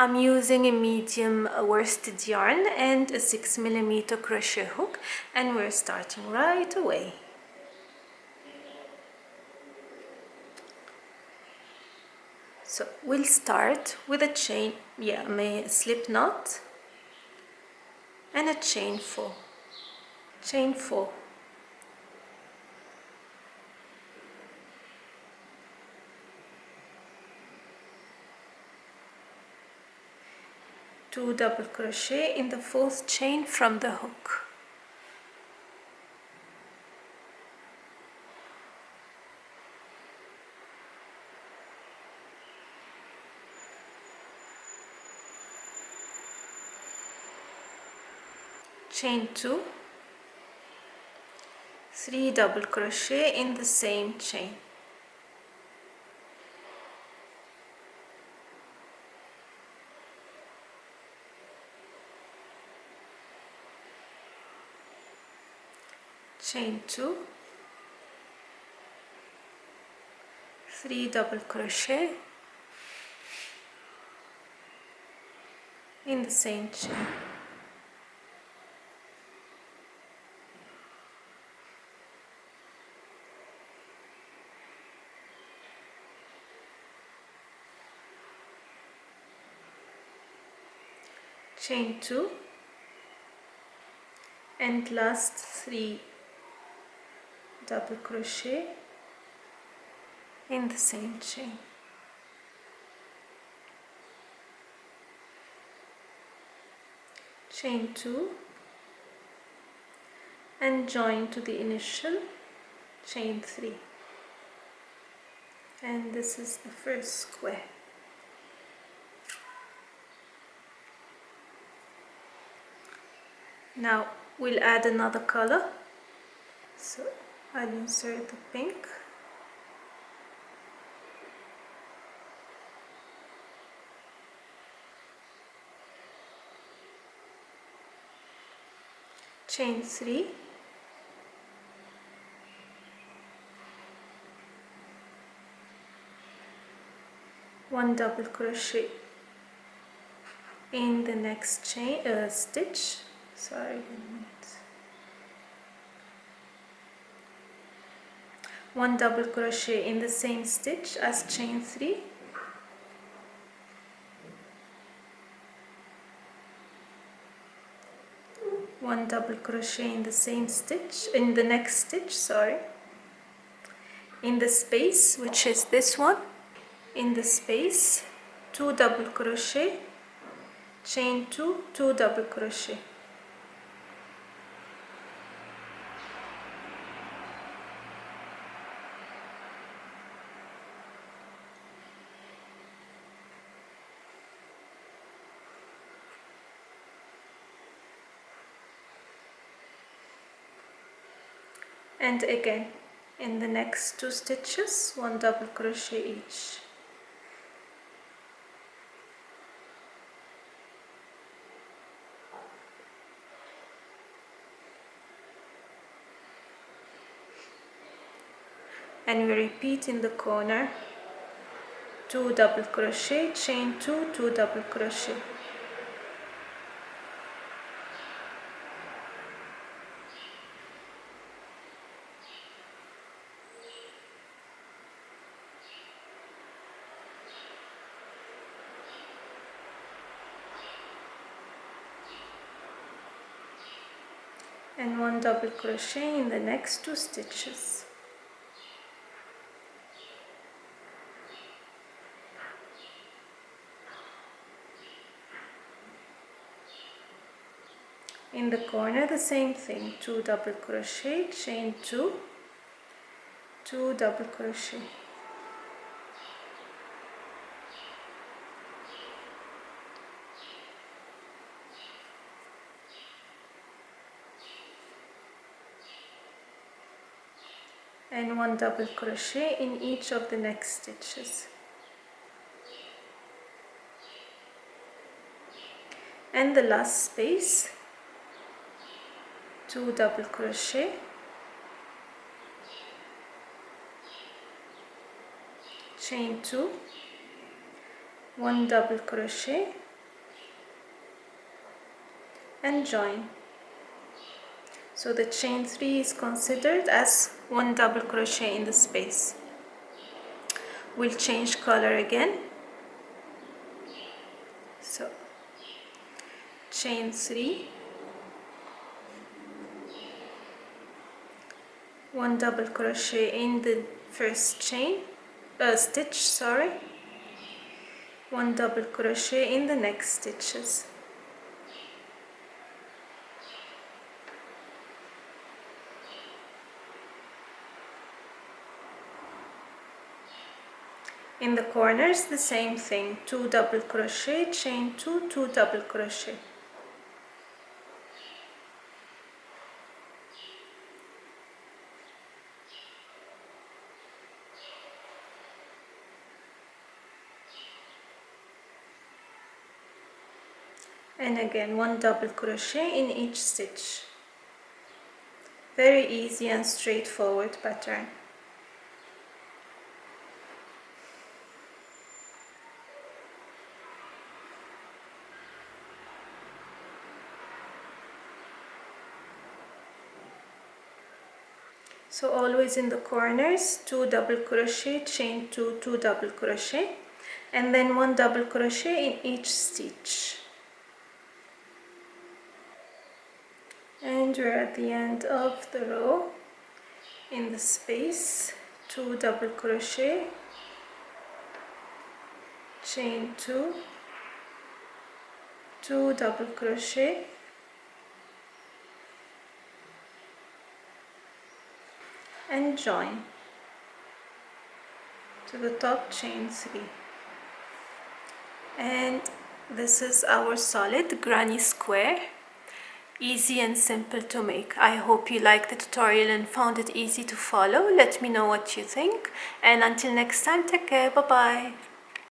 I'm using a medium worsted yarn and a 6mm crochet hook, and we're starting right away. So we'll start with a chain, a slip knot and a chain 4. Chain 4. 2 double crochet in the 4th chain from the hook. Chain 2, 3 double crochet in the same chain. Chain 2, 3 double crochet in the same chain. Chain 2 and last 3 double crochet in the same chain. Chain 2 and join to the initial chain 3, and this is the first square. Now we'll add another color, so I'll insert the pink. Chain 3, one double crochet in the next chain stitch. Sorry, 1 minute. 1 double crochet in the same stitch as chain 3. One double crochet in the same stitch, in the next stitch, in the space, which is this one. In the space, 2 double crochet, chain 2, 2 double crochet. And again, in the next 2 stitches, 1 double crochet each. And we repeat in the corner, 2 double crochet, chain 2, 2 double crochet. And 1 double crochet in the next 2 stitches. In the corner, the same thing, 2 double crochet, chain 2, 2 double crochet. And 1 double crochet in each of the next stitches. And the last space, 2 double crochet, chain 2, 1 double crochet, and join. So the chain 3 is considered as one double crochet in the space. We'll change color again. So chain 3, one double crochet in the first stitch, one double crochet in the next stitches. In the corners, the same thing, 2 double crochet, chain 2, 2 double crochet. And again, one double crochet in each stitch. Very easy and straightforward pattern. So always in the corners, 2 double crochet, chain 2, 2 double crochet, and then 1 double crochet in each stitch. And we're at the end of the row. In the space, 2 double crochet, chain 2, 2 double crochet, and join to the top, chain 3. And this is our solid granny square. Easy and simple to make. I hope you liked the tutorial and found it easy to follow. Let me know what you think, and until next time, take care. Bye bye.